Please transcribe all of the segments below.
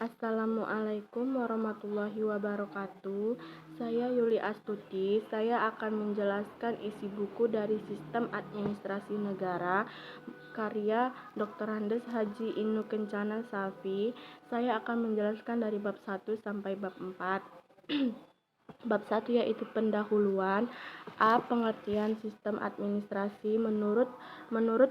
Assalamualaikum warahmatullahi wabarakatuh. Saya Yuli Astuti. Saya akan menjelaskan isi buku dari Sistem Administrasi Negara karya Dr. Andes Haji Inu Kencana Safi. Saya akan menjelaskan dari bab 1 sampai bab 4. Bab 1 yaitu pendahuluan. A. Pengertian sistem administrasi. Menurut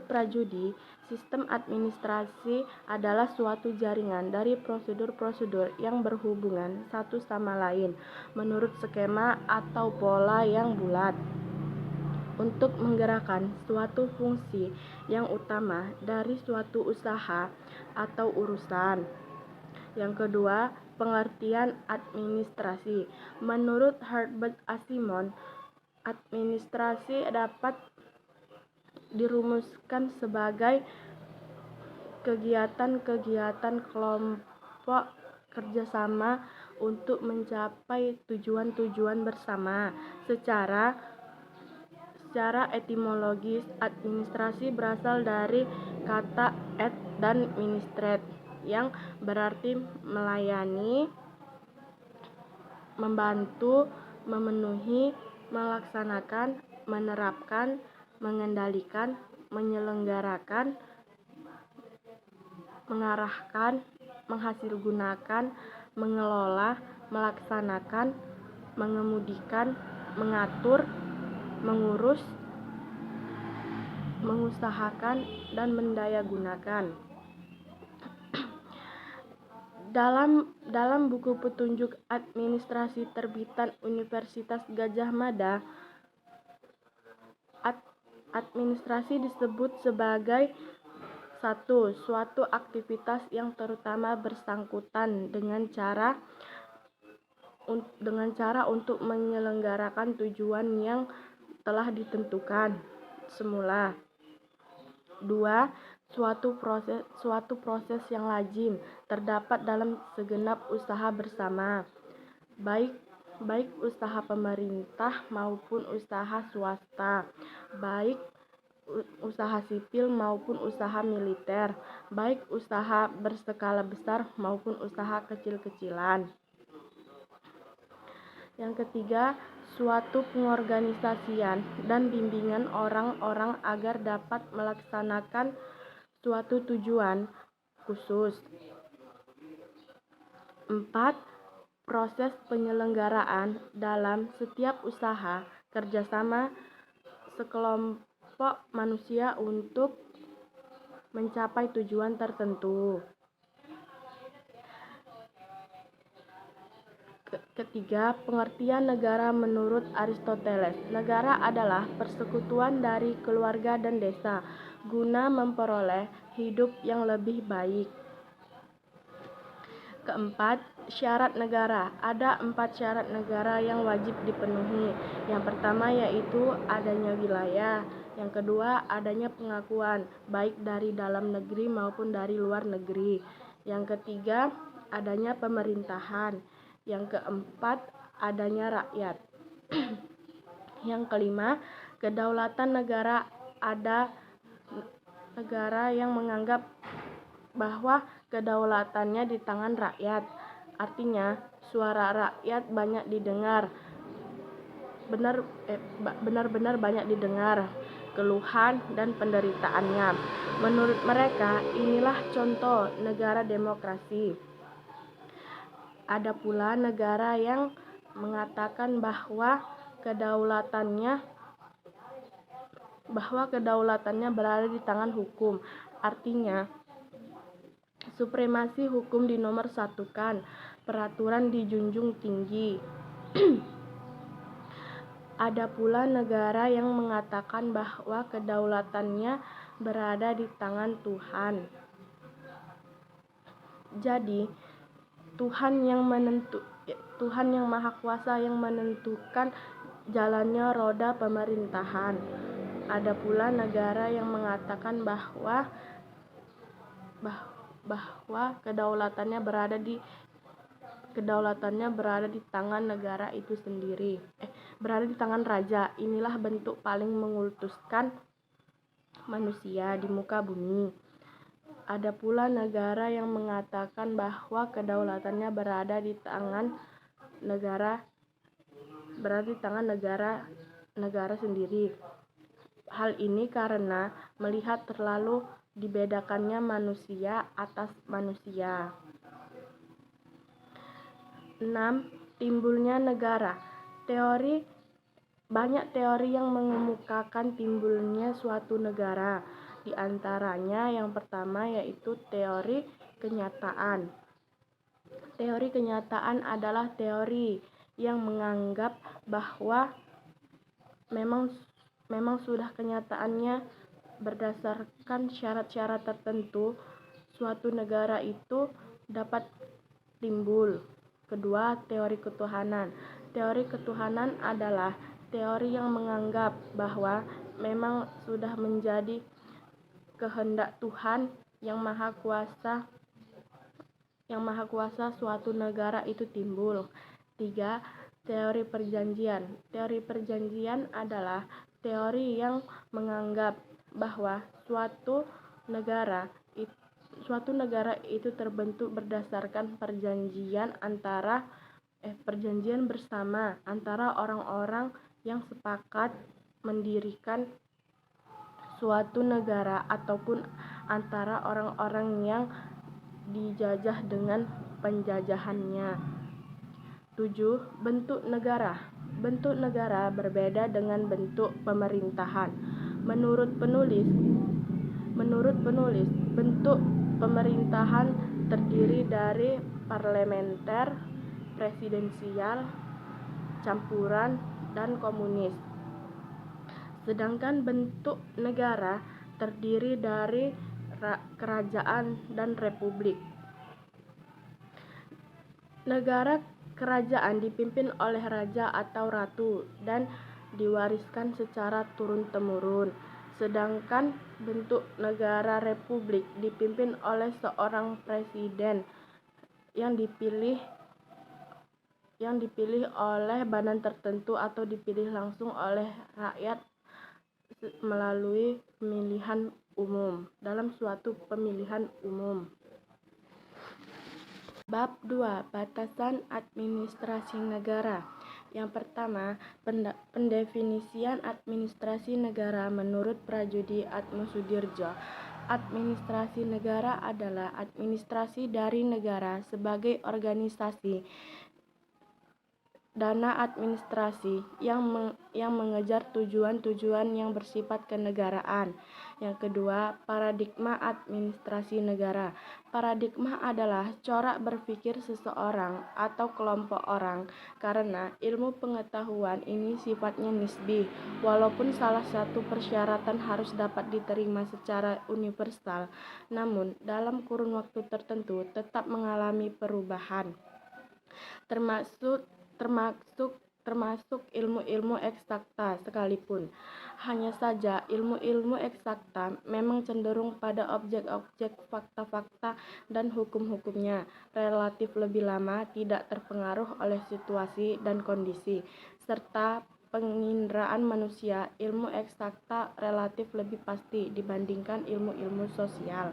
Prajudi, sistem administrasi adalah suatu jaringan dari prosedur-prosedur yang berhubungan satu sama lain menurut skema atau pola yang bulat untuk menggerakkan suatu fungsi yang utama dari suatu usaha atau urusan. Yang kedua, pengertian administrasi. Menurut Herbert Asimov, administrasi dapat dirumuskan sebagai kegiatan-kegiatan kelompok kerjasama untuk mencapai tujuan-tujuan bersama. Secara etimologis, administrasi berasal dari kata ad dan ministrate yang berarti melayani, membantu, memenuhi, melaksanakan, menerapkan, mengendalikan, menyelenggarakan, mengarahkan, menghasilgunakan, mengelola, melaksanakan, mengemudikan, mengatur, mengurus, mengusahakan, dan mendayagunakan. Dalam buku petunjuk administrasi terbitan Universitas Gadjah Mada, administrasi disebut sebagai suatu aktivitas yang terutama bersangkutan dengan cara untuk menyelenggarakan tujuan yang telah ditentukan semula. 2. Suatu proses yang lazim terdapat dalam segenap usaha bersama, baik usaha pemerintah maupun usaha swasta, baik usaha sipil maupun usaha militer, baik usaha berskala besar maupun usaha kecil-kecilan. Yang ketiga, suatu pengorganisasian dan bimbingan orang-orang agar dapat melaksanakan suatu tujuan khusus. 4. Proses penyelenggaraan dalam setiap usaha kerjasama sekelompok manusia untuk mencapai tujuan tertentu. Ketiga, pengertian negara menurut Aristoteles. Negara adalah persekutuan dari keluarga dan desa guna memperoleh hidup yang lebih baik. Keempat, syarat negara. Ada 4 syarat negara yang wajib dipenuhi. Yang pertama yaitu adanya wilayah. Yang kedua, adanya pengakuan baik dari dalam negeri maupun dari luar negeri. Yang ketiga, adanya pemerintahan. Yang keempat, adanya rakyat. Yang kelima, kedaulatan negara. Ada negara yang menganggap bahwa kedaulatannya di tangan rakyat. Artinya, suara rakyat banyak didengar. Benar-benar banyak didengar keluhan dan penderitaannya. Menurut mereka, inilah contoh negara demokrasi. Ada pula negara yang mengatakan bahwa kedaulatannya berada di tangan hukum. Artinya, supremasi hukum dinomorsatukan, peraturan dijunjung tinggi. Ada pula negara yang mengatakan bahwa kedaulatannya berada di tangan Tuhan. Jadi, Tuhan yang Maha Kuasa yang menentukan jalannya roda pemerintahan. Ada pula negara yang mengatakan bahwa kedaulatannya berada di tangan negara itu sendiri. Berada di tangan raja. Inilah bentuk paling mengultuskan manusia di muka bumi. Ada pula negara yang mengatakan bahwa kedaulatannya berada di tangan negara sendiri. Hal ini karena melihat terlalu dibedakannya manusia atas manusia. 6. Timbulnya negara. Banyak teori yang mengemukakan timbulnya suatu negara. Di antaranya yang pertama yaitu teori kenyataan. Teori kenyataan adalah teori yang menganggap bahwa memang sudah kenyataannya berdasarkan syarat-syarat tertentu suatu negara itu dapat timbul. Kedua, teori ketuhanan. Teori ketuhanan adalah teori yang menganggap bahwa memang sudah menjadi kehendak Tuhan yang Maha Kuasa suatu negara itu timbul. 3. Teori perjanjian. Teori perjanjian adalah teori yang menganggap bahwa suatu negara itu terbentuk berdasarkan perjanjian bersama antara orang-orang yang sepakat mendirikan suatu negara ataupun antara orang-orang yang dijajah dengan penjajahannya. 7. Bentuk negara. Bentuk negara berbeda dengan bentuk pemerintahan. Menurut penulis, bentuk pemerintahan terdiri dari parlementer, presidensial, campuran, dan komunis. Sedangkan bentuk negara terdiri dari kerajaan dan republik. Negara kerajaan dipimpin oleh raja atau ratu dan diwariskan secara turun-temurun. Sedangkan bentuk negara republik dipimpin oleh seorang presiden yang dipilih oleh badan tertentu atau dipilih langsung oleh rakyat melalui pemilihan umum dalam suatu pemilihan umum. Bab 2. Batasan administrasi negara. Yang pertama, pendefinisian administrasi negara menurut Prajudi Atmosudirjo. Administrasi negara adalah administrasi dari negara sebagai organisasi dana administrasi yang mengejar tujuan-tujuan yang bersifat kenegaraan. Yang kedua, paradigma administrasi negara. Paradigma adalah corak berpikir seseorang atau kelompok orang, karena ilmu pengetahuan ini sifatnya nisbi, walaupun salah satu persyaratan harus dapat diterima secara universal, namun dalam kurun waktu tertentu tetap mengalami perubahan, termasuk ilmu-ilmu eksakta sekalipun. Hanya saja ilmu-ilmu eksakta memang cenderung pada objek-objek, fakta-fakta, dan hukum-hukumnya relatif lebih lama tidak terpengaruh oleh situasi dan kondisi, serta penginderaan manusia. Ilmu eksakta relatif lebih pasti dibandingkan ilmu-ilmu sosial.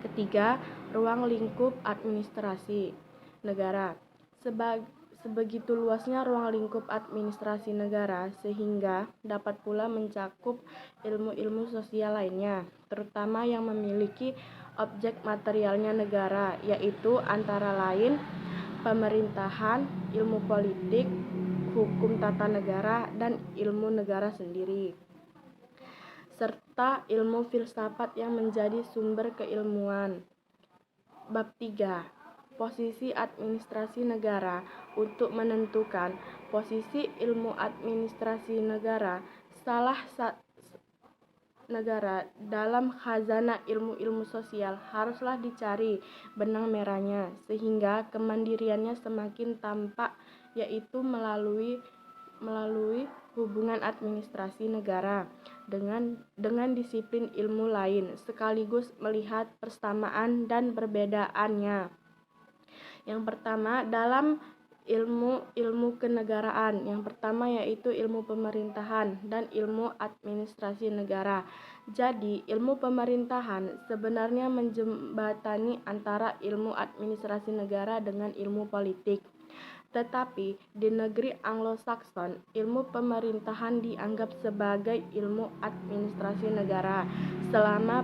Ketiga, ruang lingkup administrasi negara. Sebegitu luasnya ruang lingkup administrasi negara sehingga dapat pula mencakup ilmu-ilmu sosial lainnya, terutama yang memiliki objek materialnya negara, yaitu antara lain pemerintahan, ilmu politik, hukum tata negara, dan ilmu negara sendiri, serta ilmu filsafat yang menjadi sumber keilmuan. Bab 3. Posisi administrasi negara. Untuk menentukan posisi ilmu administrasi negara, negara dalam khazanah ilmu-ilmu sosial haruslah dicari benang merahnya sehingga kemandiriannya semakin tampak, yaitu melalui hubungan administrasi negara dengan disiplin ilmu lain, sekaligus melihat persamaan dan perbedaannya. Yang pertama, dalam ilmu kenegaraan. Yang pertama yaitu ilmu pemerintahan dan ilmu administrasi negara. Jadi, ilmu pemerintahan sebenarnya menjembatani antara ilmu administrasi negara dengan ilmu politik. Tetapi di negeri Anglo-Saxon, ilmu pemerintahan dianggap sebagai ilmu administrasi negara selama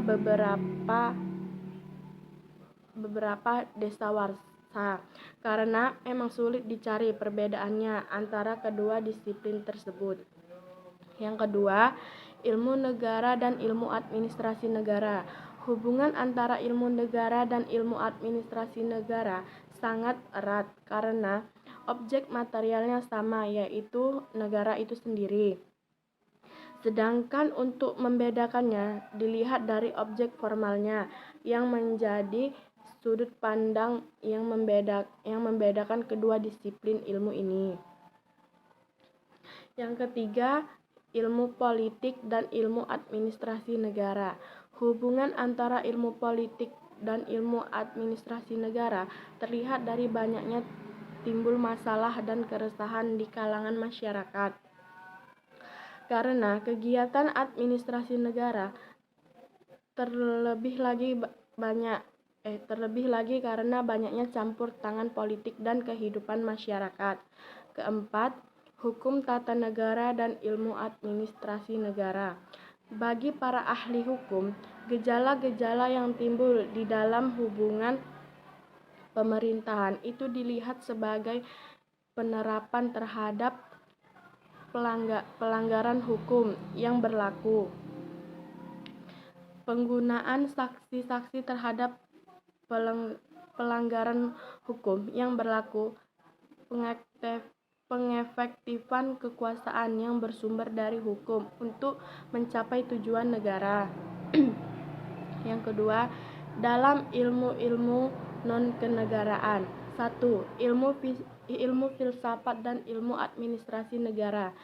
beberapa dasawarsa, karena memang sulit dicari perbedaannya antara kedua disiplin tersebut. Yang kedua, ilmu negara dan ilmu administrasi negara. Hubungan antara ilmu negara dan ilmu administrasi negara sangat erat karena objek materialnya sama, yaitu negara itu sendiri. Sedangkan untuk membedakannya dilihat dari objek formalnya yang menjadi sudut pandang yang membedakan kedua disiplin ilmu ini. Yang ketiga, ilmu politik dan ilmu administrasi negara. Hubungan antara ilmu politik dan ilmu administrasi negara terlihat dari banyaknya timbul masalah dan keresahan di kalangan masyarakat. Karena kegiatan administrasi negara terlebih lagi karena banyaknya campur tangan politik dan kehidupan masyarakat. Keempat, hukum tata negara dan ilmu administrasi negara. Bagi para ahli hukum, gejala-gejala yang timbul di dalam hubungan pemerintahan itu dilihat sebagai penerapan terhadap pelanggaran hukum yang berlaku, penggunaan saksi-saksi terhadap pelanggaran hukum yang berlaku, pengefektifan kekuasaan yang bersumber dari hukum untuk mencapai tujuan negara. Yang kedua, dalam ilmu-ilmu non-kenegaraan. 1. Ilmu filsafat dan ilmu administrasi negara.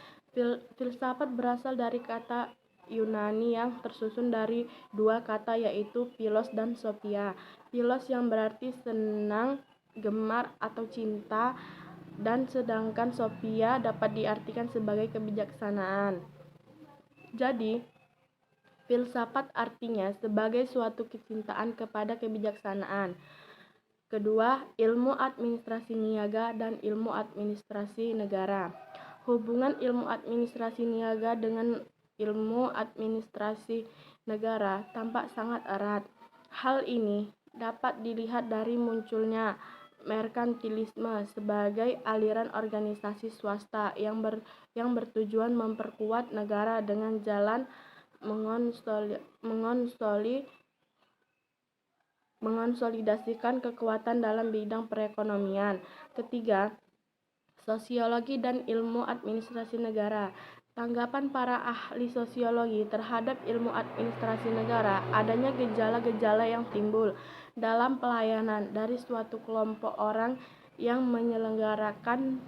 Filsafat berasal dari kata Yunani yang tersusun dari dua kata yaitu philos dan sophia. Philos yang berarti senang, gemar atau cinta, dan sedangkan sophia dapat diartikan sebagai kebijaksanaan. Jadi, filsafat artinya sebagai suatu kecintaan kepada kebijaksanaan. Kedua, ilmu administrasi niaga dan ilmu administrasi negara. Hubungan ilmu administrasi niaga dengan ilmu administrasi negara tampak sangat erat. Hal ini dapat dilihat dari munculnya merkantilisme sebagai aliran organisasi swasta yang bertujuan memperkuat negara dengan jalan mengonsolidasikan kekuatan dalam bidang perekonomian. Ketiga, sosiologi dan ilmu administrasi negara. Tanggapan para ahli sosiologi terhadap ilmu administrasi negara, adanya gejala-gejala yang timbul dalam pelayanan dari suatu kelompok orang yang menyelenggarakan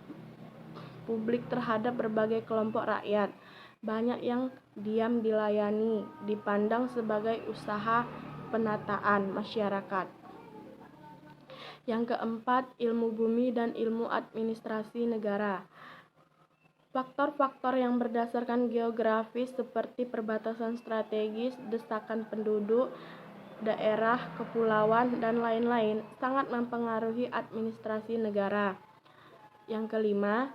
publik terhadap berbagai kelompok rakyat. Banyak yang diam dilayani, dipandang sebagai usaha penataan masyarakat. Yang keempat, ilmu bumi dan ilmu administrasi negara. Faktor-faktor yang berdasarkan geografis seperti perbatasan strategis, desakan penduduk, daerah, kepulauan, dan lain-lain sangat mempengaruhi administrasi negara. Yang kelima,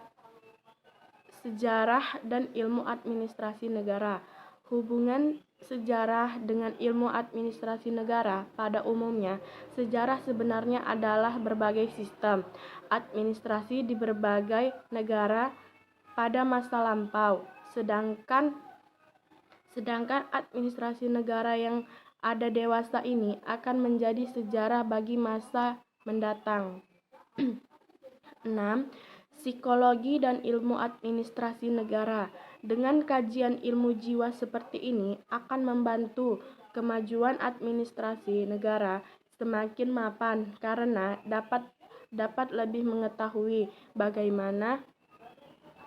sejarah dan ilmu administrasi negara. Hubungan sejarah dengan ilmu administrasi negara. Pada umumnya, sejarah sebenarnya adalah berbagai sistem administrasi di berbagai negara pada masa lampau, sedangkan administrasi negara yang ada dewasa ini akan menjadi sejarah bagi masa mendatang. 6. Psikologi dan ilmu administrasi negara. Dengan kajian ilmu jiwa seperti ini akan membantu kemajuan administrasi negara semakin mapan karena dapat lebih mengetahui bagaimana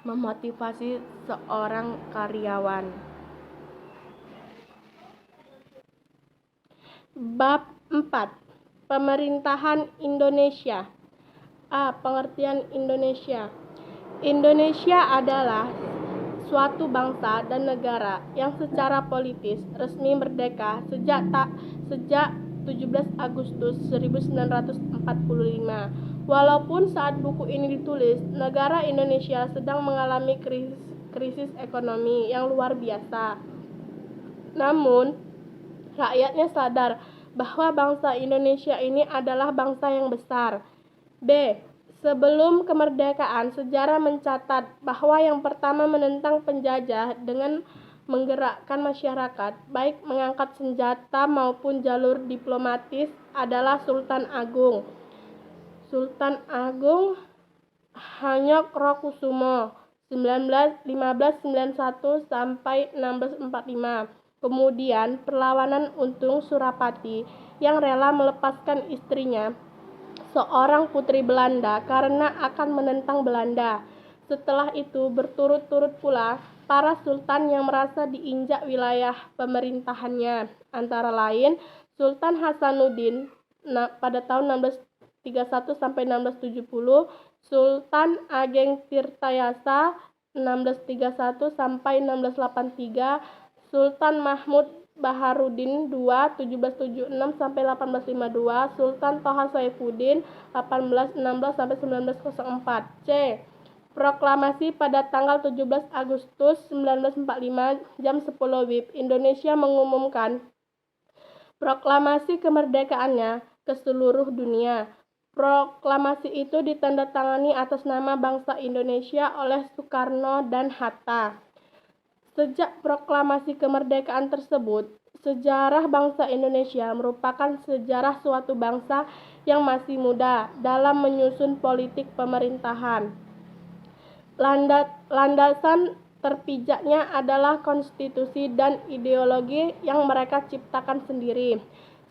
memotivasi seorang karyawan. Bab 4. Pemerintahan Indonesia. A. Pengertian Indonesia. Indonesia adalah suatu bangsa dan negara yang secara politis resmi merdeka sejak 17 Agustus 1945. Walaupun saat buku ini ditulis, negara Indonesia sedang mengalami krisis ekonomi yang luar biasa. Namun, rakyatnya sadar bahwa bangsa Indonesia ini adalah bangsa yang besar. B. Sebelum kemerdekaan, sejarah mencatat bahwa yang pertama menentang penjajah dengan menggerakkan masyarakat, baik mengangkat senjata maupun jalur diplomatis, adalah Sultan Agung Hanyokrokusumo 1591 sampai 1645. Kemudian perlawanan Untung Surapati yang rela melepaskan istrinya, seorang putri Belanda, karena akan menentang Belanda. Setelah itu berturut-turut pula para sultan yang merasa diinjak wilayah pemerintahannya, antara lain Sultan Hasanuddin pada tahun 1631 sampai 1670, Sultan Ageng Tirtayasa 1631 sampai 1683, Sultan Mahmud Baharudin II 1776 sampai 1852, Sultan Toha Saifuddin 1816 sampai 1904. C. Proklamasi pada tanggal 17 Agustus 1945 jam 10 WIB, Indonesia mengumumkan proklamasi kemerdekaannya ke seluruh dunia. Proklamasi itu ditandatangani atas nama bangsa Indonesia oleh Soekarno dan Hatta. Sejak proklamasi kemerdekaan tersebut, sejarah bangsa Indonesia merupakan sejarah suatu bangsa yang masih muda dalam menyusun politik pemerintahan. Landasan terpijaknya adalah konstitusi dan ideologi yang mereka ciptakan sendiri,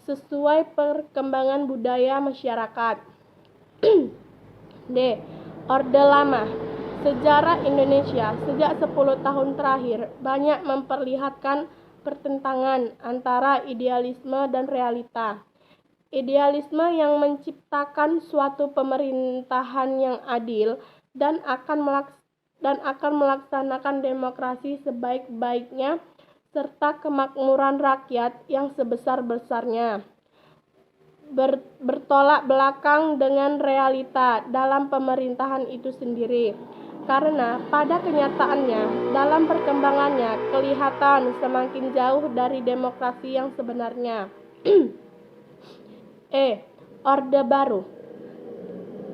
sesuai perkembangan budaya masyarakat. D. Orde Lama. Sejarah Indonesia sejak 10 tahun terakhir banyak memperlihatkan pertentangan antara idealisme dan realita. Idealisme yang menciptakan suatu pemerintahan yang adil dan akan melaksanakan demokrasi sebaik-baiknya serta kemakmuran rakyat yang sebesar-besarnya, bertolak belakang dengan realita dalam pemerintahan itu sendiri. Karena pada kenyataannya, dalam perkembangannya kelihatan semakin jauh dari demokrasi yang sebenarnya. E. Orde Baru.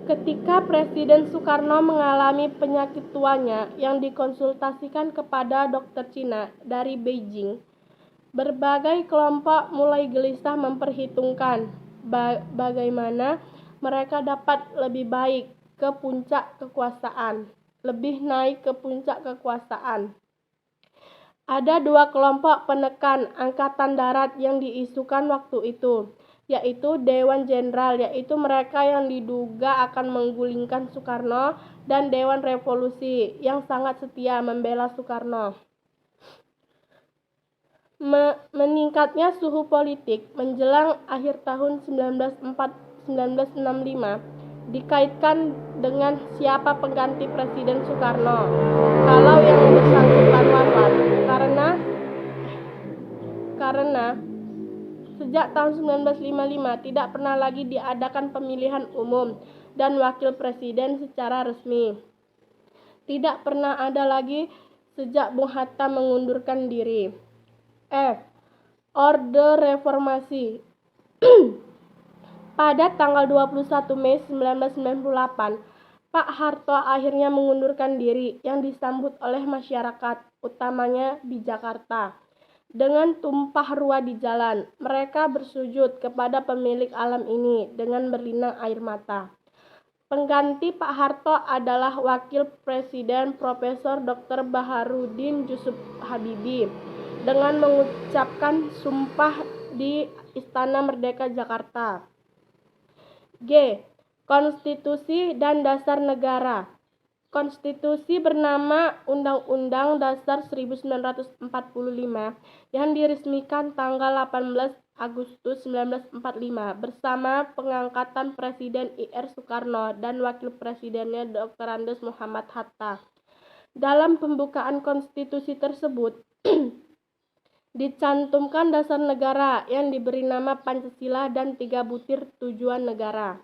Ketika Presiden Soekarno mengalami penyakit tuanya yang dikonsultasikan kepada dokter Cina dari Beijing, berbagai kelompok mulai gelisah memperhitungkan bagaimana mereka dapat lebih naik ke puncak kekuasaan. Ada dua kelompok penekan angkatan darat yang diisukan waktu itu, yaitu Dewan Jenderal, yaitu mereka yang diduga akan menggulingkan Soekarno, dan Dewan Revolusi yang sangat setia membela Soekarno. Meningkatnya suhu politik menjelang akhir tahun 1965 dikaitkan dengan siapa pengganti Presiden Soekarno kalau yang bersangkutan wafat, karena sejak tahun 1955 tidak pernah lagi diadakan pemilihan umum dan wakil presiden secara resmi. Tidak pernah ada lagi sejak Bung Hatta mengundurkan diri. F. Orde Reformasi. Pada tanggal 21 Mei 1998, Pak Harto akhirnya mengundurkan diri yang disambut oleh masyarakat, utamanya di Jakarta. Dengan tumpah ruah di jalan, mereka bersujud kepada pemilik alam ini dengan berlinang air mata. Pengganti Pak Harto adalah Wakil Presiden Profesor Dr. Baharudin Yusuf Habibie dengan mengucapkan sumpah di Istana Merdeka Jakarta. G. Konstitusi dan Dasar Negara. Konstitusi bernama Undang-Undang Dasar 1945 yang diresmikan tanggal 18 Agustus 1945 bersama pengangkatan Presiden I.R. Soekarno dan Wakil Presidennya Dr. Andes Muhammad Hatta. Dalam pembukaan konstitusi tersebut dicantumkan dasar negara yang diberi nama Pancasila dan 3 butir tujuan negara.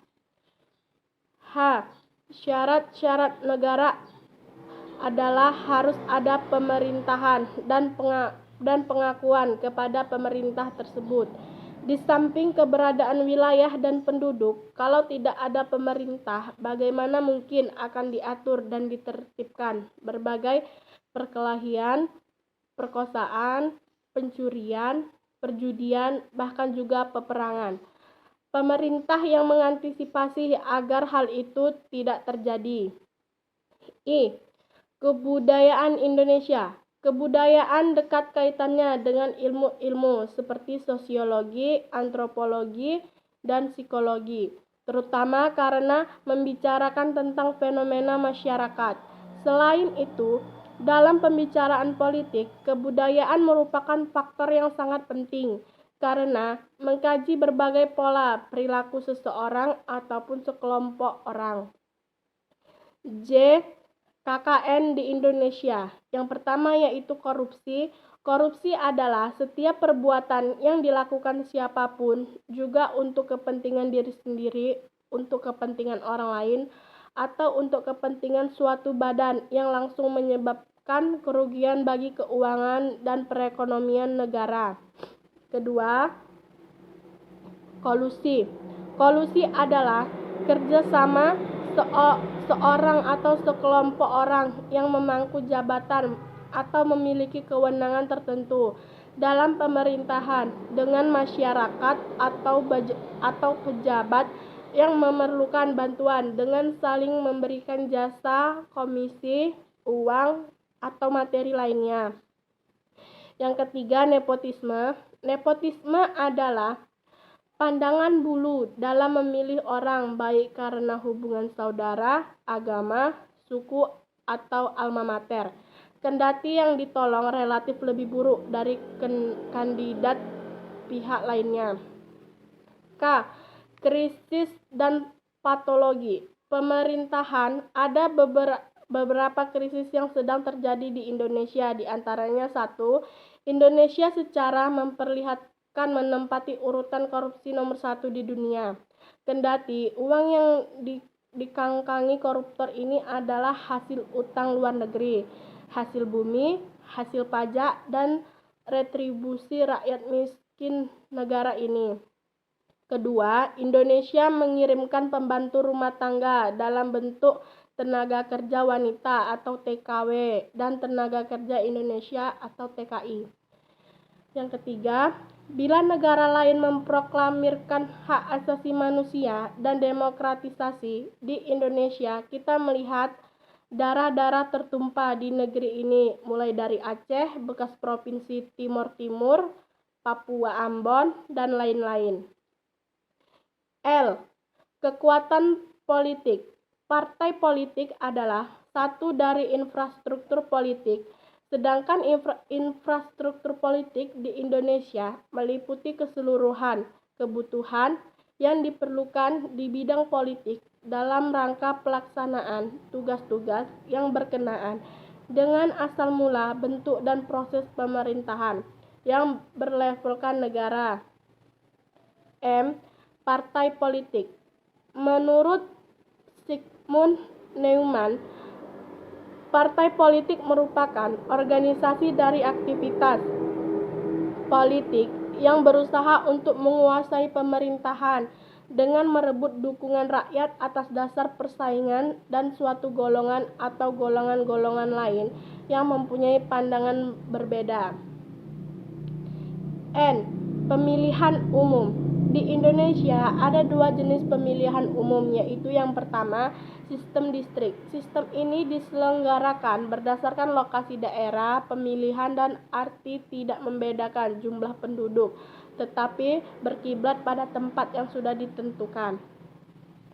H. Syarat-syarat negara adalah harus ada pemerintahan dan pengakuan kepada pemerintah tersebut. Di samping keberadaan wilayah dan penduduk, kalau tidak ada pemerintah, bagaimana mungkin akan diatur dan ditertibkan berbagai perkelahian, perkosaan, pencurian, perjudian, bahkan juga peperangan. Pemerintah yang mengantisipasi agar hal itu tidak terjadi. I. Kebudayaan Indonesia. Kebudayaan dekat kaitannya dengan ilmu-ilmu seperti sosiologi, antropologi, dan psikologi, terutama karena membicarakan tentang fenomena masyarakat. Selain itu, dalam pembicaraan politik, kebudayaan merupakan faktor yang sangat penting karena mengkaji berbagai pola perilaku seseorang ataupun sekelompok orang. J. KKN di Indonesia. Yang pertama yaitu korupsi. Korupsi adalah setiap perbuatan yang dilakukan siapapun, juga untuk kepentingan diri sendiri, untuk kepentingan orang lain, atau untuk kepentingan suatu badan yang langsung menyebabkan kerugian bagi keuangan dan perekonomian negara. Kedua, kolusi. Kolusi adalah kerjasama seorang atau sekelompok orang yang memangku jabatan atau memiliki kewenangan tertentu dalam pemerintahan dengan masyarakat atau pejabat yang memerlukan bantuan dengan saling memberikan jasa, komisi, uang, atau materi lainnya. Yang ketiga, nepotisme. Nepotisme adalah pandangan bulu dalam memilih orang baik karena hubungan saudara, agama, suku, atau alma mater. Kendati yang ditolong relatif lebih buruk dari kandidat pihak lainnya. K. Krisis dan patologi. Pemerintahan, ada beberapa krisis yang sedang terjadi di Indonesia, di antaranya 1. Indonesia secara memperlihatkan menempati urutan korupsi nomor 1 di dunia. Kendati uang yang dikangkangi koruptor ini adalah hasil utang luar negeri, hasil bumi, hasil pajak, dan retribusi rakyat miskin negara ini. Kedua, Indonesia mengirimkan pembantu rumah tangga dalam bentuk tenaga kerja wanita atau TKW dan tenaga kerja Indonesia atau TKI. Yang ketiga, bila negara lain memproklamirkan hak asasi manusia dan demokratisasi di Indonesia, kita melihat darah-darah tertumpah di negeri ini, mulai dari Aceh, bekas provinsi Timur Timur, Papua Ambon, dan lain-lain. L. Kekuatan politik. Partai politik adalah satu dari infrastruktur politik. Sedangkan infrastruktur politik di Indonesia meliputi keseluruhan kebutuhan yang diperlukan di bidang politik dalam rangka pelaksanaan tugas-tugas yang berkenaan dengan asal mula bentuk dan proses pemerintahan yang berlevelkan negara. M. Partai politik. Menurut Sigmund Neumann, partai politik merupakan organisasi dari aktivitas politik yang berusaha untuk menguasai pemerintahan dengan merebut dukungan rakyat atas dasar persaingan dan suatu golongan atau golongan-golongan lain yang mempunyai pandangan berbeda. N. Pemilihan umum. Di Indonesia ada 2 jenis pemilihan umum, yaitu yang pertama, sistem distrik. Sistem ini diselenggarakan berdasarkan lokasi daerah pemilihan dan arti tidak membedakan jumlah penduduk, tetapi berkiblat pada tempat yang sudah ditentukan.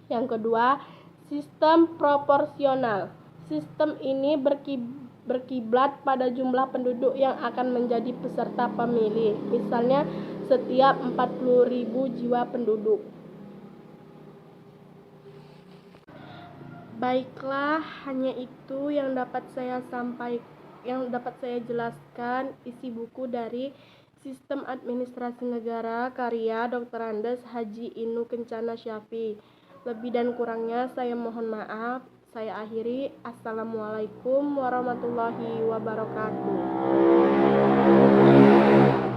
Yang kedua, sistem proporsional. Sistem ini berkiblat pada jumlah penduduk yang akan menjadi peserta pemilih. Misalnya setiap 40.000 jiwa penduduk. Baiklah, hanya itu yang dapat saya jelaskan isi buku dari Sistem Administrasi Negara karya Dr. Andes Haji Inu Kencana Syafi. Lebih dan kurangnya saya mohon maaf. Saya akhiri. Assalamualaikum warahmatullahi wabarakatuh.